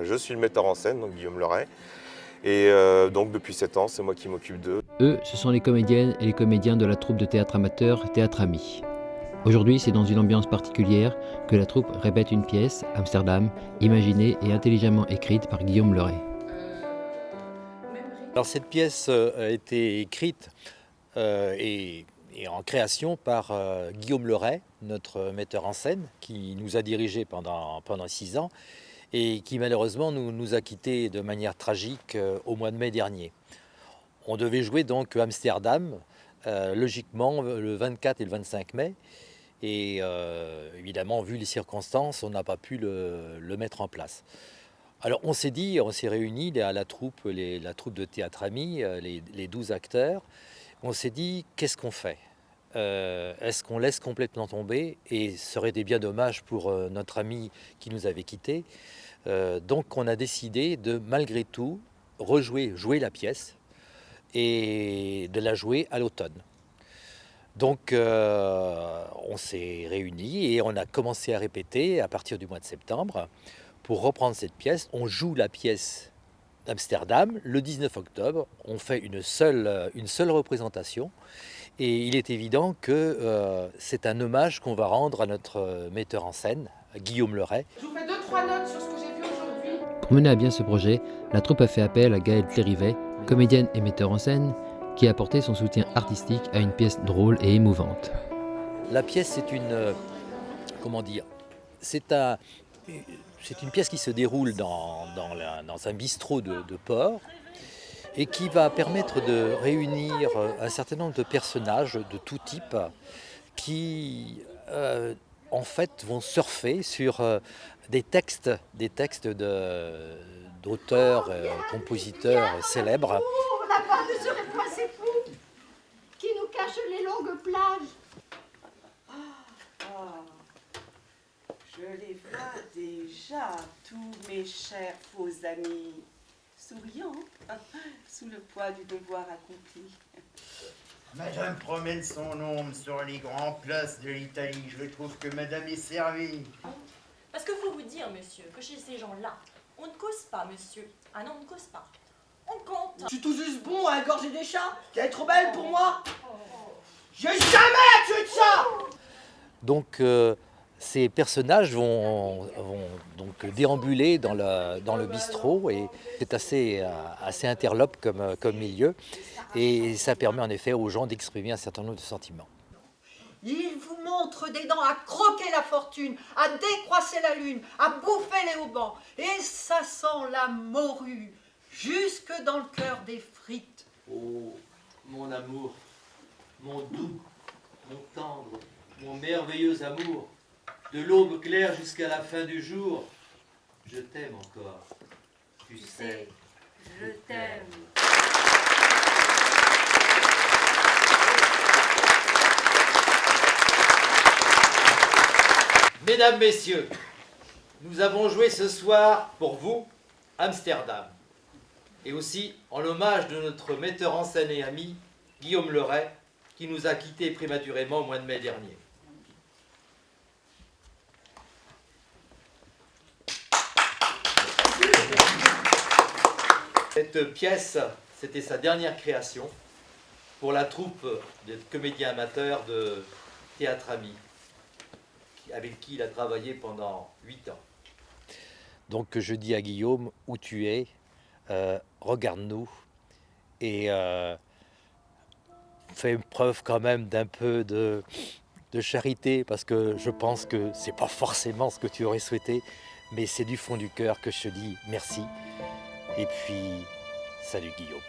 Je suis le metteur en scène, donc Guillaume Leray. Et donc depuis 7 ans, c'est moi qui m'occupe d'eux. Eux, ce sont les comédiennes et les comédiens de la troupe de théâtre amateur Théâtre Ami. Aujourd'hui, c'est dans une ambiance particulière que la troupe répète une pièce, Amsterdam, imaginée et intelligemment écrite par Guillaume Leray. Alors cette pièce a été écrite et en création par Guillaume Leray, notre metteur en scène, qui nous a dirigés pendant 6 ans et qui malheureusement nous a quittés de manière tragique au mois de mai dernier. On devait jouer donc Amsterdam, logiquement le 24 et le 25 mai. Et évidemment, vu les circonstances, on n'a pas pu le mettre en place. Alors on s'est réunis à la troupe de Théâtre Ami, les 12 acteurs. On s'est dit, qu'est-ce qu'on fait ? Est-ce qu'on laisse complètement tomber ? Et ça aurait été bien dommage pour notre ami qui nous avait quittés. Donc on a décidé de, malgré tout, jouer la pièce et de la jouer à l'automne. Donc on s'est réunis et on a commencé à répéter à partir du mois de septembre pour reprendre cette pièce. On joue la pièce d'Amsterdam le 19 octobre. On fait une seule représentation et il est évident que c'est un hommage qu'on va rendre à notre metteur en scène, Guillaume Leray. Je vous fais 2-3 notes sur ce que j'ai vu aujourd'hui. Pour mener à bien ce projet, la troupe a fait appel à Gaëlle Clérivet, comédienne et metteur en scène, qui a apporté son soutien artistique à une pièce drôle et émouvante. La pièce, c'est une... comment dire ? C'est une pièce qui se déroule dans un bistrot de port et qui va permettre de réunir un certain nombre de personnages de tout type qui, en fait, vont surfer sur des textes d'auteurs, compositeurs célèbres. On n'a pas de ce passé fou qui nous cache les longues plages. Je les vois déjà, tous mes chers faux amis, souriants, sous le poids du devoir accompli. Madame promène son ombre sur les grandes places de l'Italie. Je trouve que madame est servie. Parce que faut vous dire, monsieur, que chez ces gens-là, on ne cause pas, monsieur. Ah non, on ne cause pas. On compte. Je suis tout juste bon à égorger des chats. Qu'elle est trop belle pour moi. J'ai jamais tué de chat. Donc ces personnages vont donc déambuler dans le bistrot et c'est assez interlope comme milieu et ça permet en effet aux gens d'exprimer un certain nombre de sentiments. Il vous montre des dents à croquer la fortune, à décroisser la lune, à bouffer les haubans. Et ça sent la morue, jusque dans le cœur des frites. Oh, mon amour, mon doux, mon tendre, mon merveilleux amour, de l'aube claire jusqu'à la fin du jour, je t'aime encore. Tu sais, je t'aime. Mesdames, Messieurs, nous avons joué ce soir pour vous Amsterdam. Et aussi en l'hommage de notre metteur en scène et ami, Guillaume Leray, qui nous a quittés prématurément au mois de mai dernier. Cette pièce, c'était sa dernière création pour la troupe de comédiens amateurs de Théâtre Ami, avec qui il a travaillé pendant 8 ans. Donc je dis à Guillaume, où tu es, regarde-nous et fais preuve quand même d'un peu de charité, parce que je pense que c'est pas forcément ce que tu aurais souhaité, mais c'est du fond du cœur que je te dis merci. Et puis, salut Guillaume.